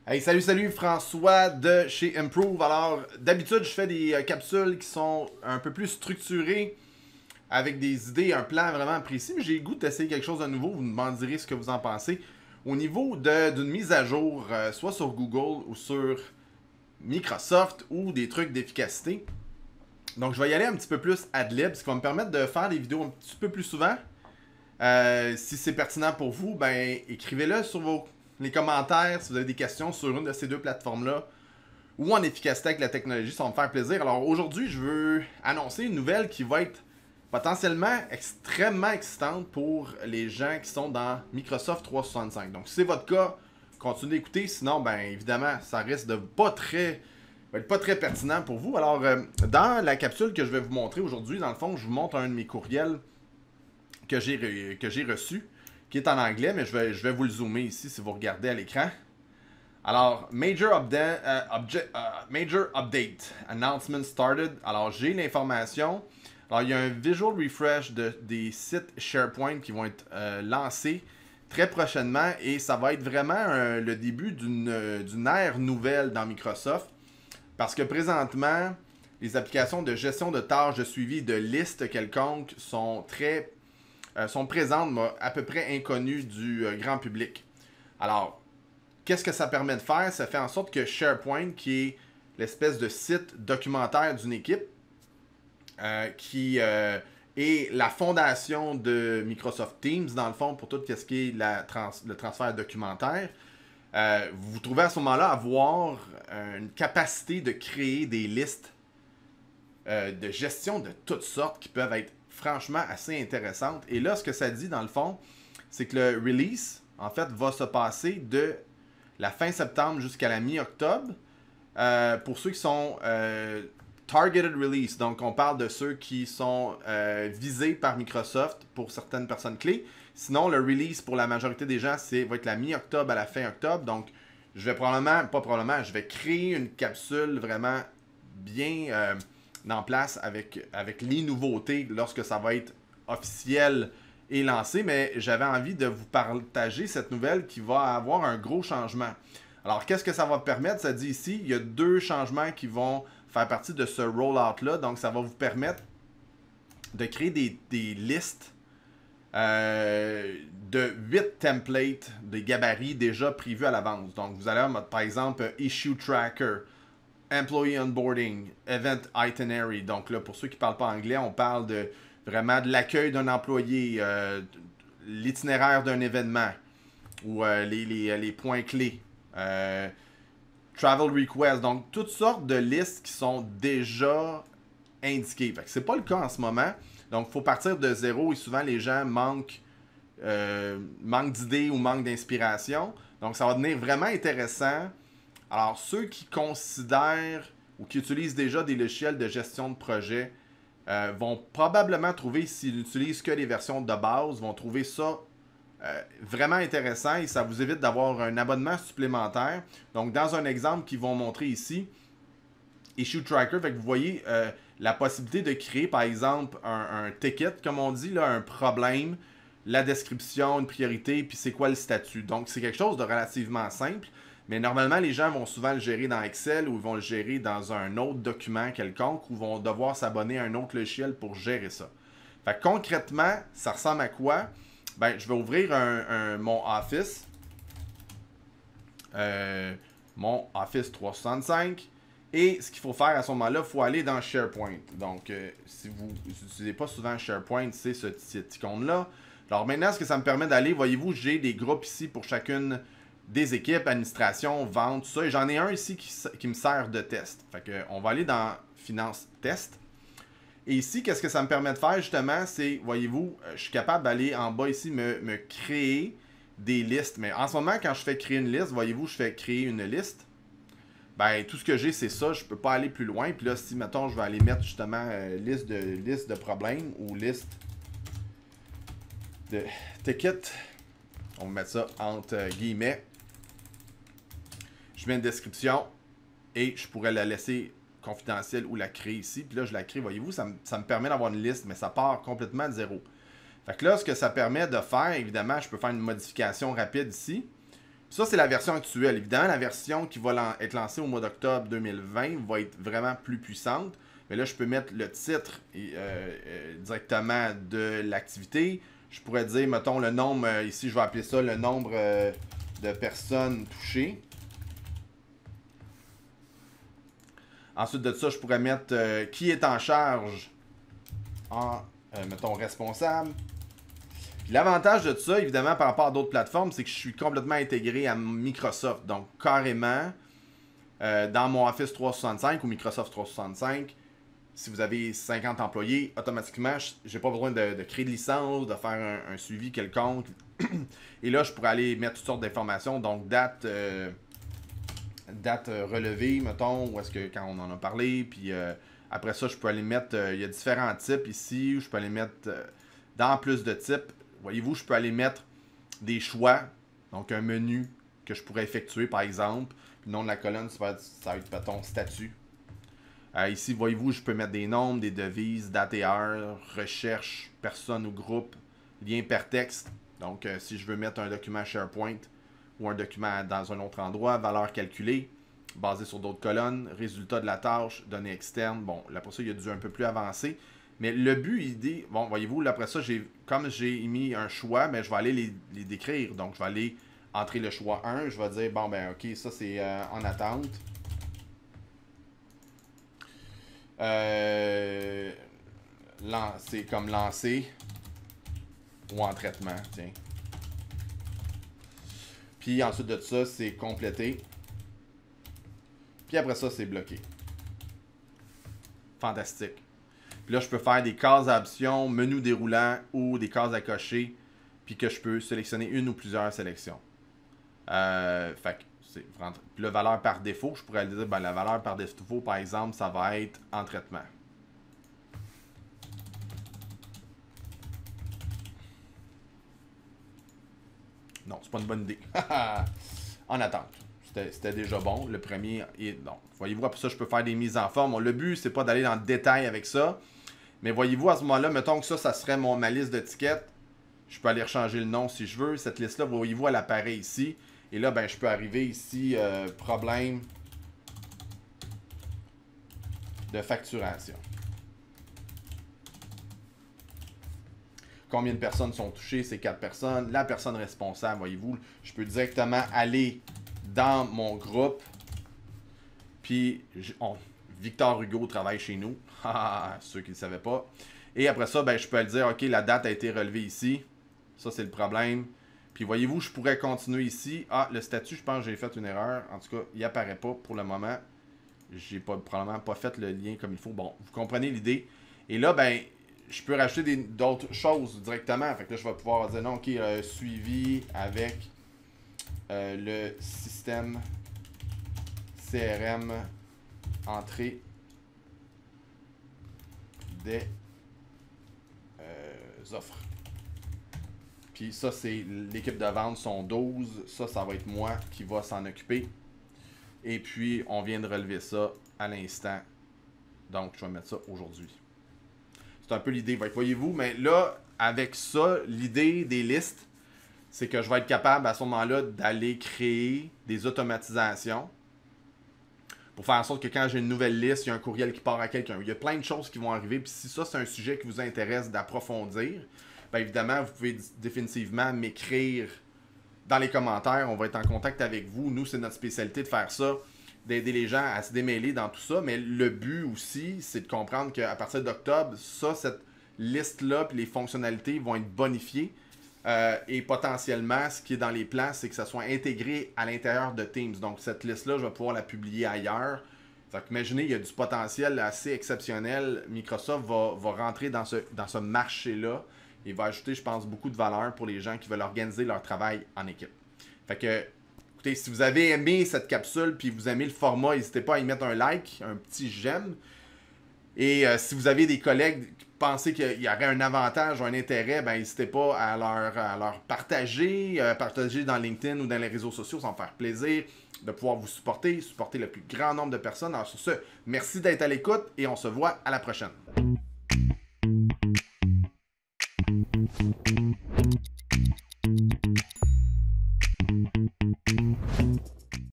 Hey, salut, François de chez Improve. Alors, d'habitude, je fais des capsules qui sont un peu plus structurées, avec des idées, un plan vraiment précis, mais j'ai le goût d'essayer quelque chose de nouveau. Vous me direz ce que vous en pensez. Au niveau d'une mise à jour, soit sur Google ou sur Microsoft, ou des trucs d'efficacité. Donc, je vais y aller un petit peu plus ad-lib, ce qui va me permettre de faire des vidéos un petit peu plus souvent. Si c'est pertinent pour vous, ben écrivez-le sur les commentaires si vous avez des questions sur une de ces deux plateformes-là ou en efficacité avec la technologie, ça va me faire plaisir. Alors aujourd'hui, je veux annoncer une nouvelle qui va être potentiellement extrêmement excitante pour les gens qui sont dans Microsoft 365. Donc si c'est votre cas, continuez d'écouter, sinon ben évidemment, ça risque de va être pas très pertinent pour vous. Alors dans la capsule que je vais vous montrer aujourd'hui, dans le fond, je vous montre un de mes courriels que j'ai reçu, qui est en anglais, mais je vais vous le zoomer ici si vous regardez à l'écran. Alors, Major Update, Announcement Started. Alors, j'ai l'information. Alors, il y a un visual refresh des sites SharePoint qui vont être lancés très prochainement et ça va être vraiment le début d'une ère nouvelle dans Microsoft parce que présentement, les applications de gestion de tâches, de suivi, de listes quelconques sont présentes, mais à peu près inconnues du grand public. Alors, qu'est-ce que ça permet de faire? Ça fait en sorte que SharePoint, qui est l'espèce de site documentaire d'une équipe, qui est la fondation de Microsoft Teams, dans le fond, pour tout ce qui est le transfert documentaire, vous vous trouvez à ce moment-là à avoir une capacité de créer des listes de gestion de toutes sortes qui peuvent être franchement assez intéressantes. Et là, ce que ça dit, dans le fond, c'est que le release, en fait, va se passer de la fin septembre jusqu'à la mi-octobre. Pour ceux qui sont targeted release, donc on parle de ceux qui sont visés par Microsoft pour certaines personnes clés. Sinon, le release pour la majorité des gens, va être la mi-octobre à la fin octobre. Donc, je vais je vais créer une capsule vraiment bien en place avec les nouveautés lorsque ça va être officiel et lancé, mais j'avais envie de vous partager cette nouvelle qui va avoir un gros changement. Alors, qu'est-ce que ça va permettre? Ça dit ici, il y a deux changements qui vont faire partie de ce rollout-là. Donc, ça va vous permettre de créer des listes de 8 templates, des gabarits déjà prévus à l'avance. Donc, vous allez avoir, par exemple, Issue Tracker, Employee Onboarding, Event Itinerary. Donc là, pour ceux qui ne parlent pas anglais, on parle de vraiment de l'accueil d'un employé, l'itinéraire d'un événement ou les points clés. Travel Request. Donc, toutes sortes de listes qui sont déjà indiquées. Ce n'est pas le cas en ce moment. Donc, il faut partir de zéro et souvent les gens manquent d'idées ou manquent d'inspiration. Donc, ça va devenir vraiment intéressant. Alors, ceux qui considèrent ou qui utilisent déjà des logiciels de gestion de projet vont probablement trouver, s'ils n'utilisent que les versions de base, vont trouver ça vraiment intéressant et ça vous évite d'avoir un abonnement supplémentaire. Donc, dans un exemple qu'ils vont montrer ici, Issue Tracker, fait que vous voyez la possibilité de créer, par exemple, un ticket, comme on dit, là, un problème, la description, une priorité, puis c'est quoi le statut. Donc, c'est quelque chose de relativement simple. Mais normalement, les gens vont souvent le gérer dans Excel ou ils vont le gérer dans un autre document quelconque ou vont devoir s'abonner à un autre logiciel pour gérer ça. Fait que concrètement, ça ressemble à quoi? Ben, je vais ouvrir mon Office. Mon Office 365. Et ce qu'il faut faire à ce moment-là, il faut aller dans SharePoint. Donc, si vous n'utilisez pas souvent SharePoint, c'est cette icône-là. Alors maintenant, ce que ça me permet d'aller, voyez-vous, j'ai des groupes ici pour chacune des équipes, administration, vente, tout ça. Et j'en ai un ici qui me sert de test. Fait que, on va aller dans Finance Test. Et ici, qu'est-ce que ça me permet de faire justement, c'est, voyez-vous, je suis capable d'aller en bas ici, me créer des listes. Mais en ce moment, quand je fais créer une liste, voyez-vous, je fais créer une liste. Ben, tout ce que j'ai, c'est ça. Je peux pas aller plus loin. Puis là, si, mettons, je vais aller mettre justement liste de problèmes ou liste de tickets. On va mettre ça entre guillemets. Je mets une description et je pourrais la laisser confidentielle ou la créer ici. Puis là, je la crée. Voyez-vous, ça me permet d'avoir une liste, mais ça part complètement de zéro. Fait que là, ce que ça permet de faire, évidemment, je peux faire une modification rapide ici. Ça, c'est la version actuelle. Évidemment, la version qui va être lancée au mois d'octobre 2020 va être vraiment plus puissante. Mais là, je peux mettre le titre directement de l'activité. Je pourrais dire, mettons, le nombre, ici, je vais appeler ça le nombre de personnes touchées. Ensuite de ça, je pourrais mettre qui est en charge mettons, responsable. Puis l'avantage de ça, évidemment, par rapport à d'autres plateformes, c'est que je suis complètement intégré à Microsoft. Donc, carrément, dans mon Office 365 ou Microsoft 365, si vous avez 50 employés, automatiquement, j'ai pas besoin de créer de licence, de faire un suivi quelconque. Et là, je pourrais aller mettre toutes sortes d'informations. Donc, date relevée, mettons, ou est-ce que quand on en a parlé. Puis après ça, je peux aller mettre, il y a différents types ici, où je peux aller mettre dans plus de types. Voyez-vous, je peux aller mettre des choix, donc un menu que je pourrais effectuer, par exemple. Puis le nom de la colonne, ça va être mettons, statut. Ici, voyez-vous, je peux mettre des nombres, des devises, date et heure, recherche, personne ou groupe, lien hypertexte. Donc, si je veux mettre un document SharePoint ou un document dans un autre endroit, valeur calculée, basée sur d'autres colonnes, résultat de la tâche, données externes. Bon, là, pour ça, il y a du un peu plus avancé. Mais le but, l'idée, bon, voyez-vous, là, après ça, comme j'ai mis un choix, mais je vais aller les décrire. Donc, je vais aller entrer le choix 1. Je vais dire, bon, ben, OK, ça, c'est en attente. C'est comme lancer ou en traitement, tiens. Puis, ensuite de ça, c'est compléter. Puis après ça, c'est bloqué. Fantastique. Puis là, je peux faire des cases à options, menu déroulant ou des cases à cocher. Puis que je peux sélectionner une ou plusieurs sélections. Fait que c'est vraiment... Puis la valeur par défaut, je pourrais dire, ben, la valeur par défaut, par exemple, ça va être en traitement. Non, c'est pas une bonne idée. En attente. C'était déjà bon. Le premier est... Donc, voyez-vous, après ça, je peux faire des mises en forme. Bon, le but, c'est pas d'aller dans le détail avec ça. Mais voyez-vous, à ce moment-là, mettons que ça serait ma liste d'étiquettes. Je peux aller rechanger le nom si je veux. Cette liste-là, voyez-vous, elle apparaît ici. Et là, ben, je peux arriver ici, problème de facturation. Combien de personnes sont touchées? C'est 4 personnes. La personne responsable, voyez-vous, je peux directement aller dans mon groupe. Puis, Victor Hugo travaille chez nous. Ceux qui ne le savaient pas. Et après ça, ben, je peux le dire, OK, la date a été relevée ici. Ça, c'est le problème. Puis, voyez-vous, je pourrais continuer ici. Ah, le statut, je pense que j'ai fait une erreur. En tout cas, il n'apparaît pas pour le moment. J'ai probablement pas fait le lien comme il faut. Bon, vous comprenez l'idée. Et là, ben, je peux rajouter d'autres choses directement. Fait que là, je vais pouvoir dire, non, OK, suivi avec le système CRM entrée des offres. Puis ça, c'est l'équipe de vente sont 12. Ça va être moi qui va s'en occuper. Et puis, on vient de relever ça à l'instant. Donc, je vais mettre ça aujourd'hui. C'est un peu l'idée. Voyez-vous, mais là, avec ça, l'idée des listes, c'est que je vais être capable à ce moment-là d'aller créer des automatisations pour faire en sorte que quand j'ai une nouvelle liste, il y a un courriel qui part à quelqu'un. Il y a plein de choses qui vont arriver. Puis si ça, c'est un sujet qui vous intéresse d'approfondir, bien évidemment, vous pouvez définitivement m'écrire dans les commentaires. On va être en contact avec vous. Nous, c'est notre spécialité de faire ça, d'aider les gens à se démêler dans tout ça. Mais le but aussi, c'est de comprendre qu'à partir d'octobre, cette liste-là puis les fonctionnalités vont être bonifiées. Et potentiellement, ce qui est dans les plans, c'est que ça soit intégré à l'intérieur de Teams. Donc, cette liste-là, je vais pouvoir la publier ailleurs. Imaginez, il y a du potentiel assez exceptionnel. Microsoft va rentrer dans ce marché-là et va ajouter, je pense, beaucoup de valeur pour les gens qui veulent organiser leur travail en équipe. Fait que, écoutez, si vous avez aimé cette capsule puis vous aimez le format, n'hésitez pas à y mettre un like, un petit j'aime. Et si vous avez des collègues qui pensez qu'il y aurait un avantage ou un intérêt, ben n'hésitez pas à leur partager, partager dans LinkedIn ou dans les réseaux sociaux, ça va me faire plaisir de pouvoir vous supporter le plus grand nombre de personnes. Alors sur ce, merci d'être à l'écoute et on se voit à la prochaine.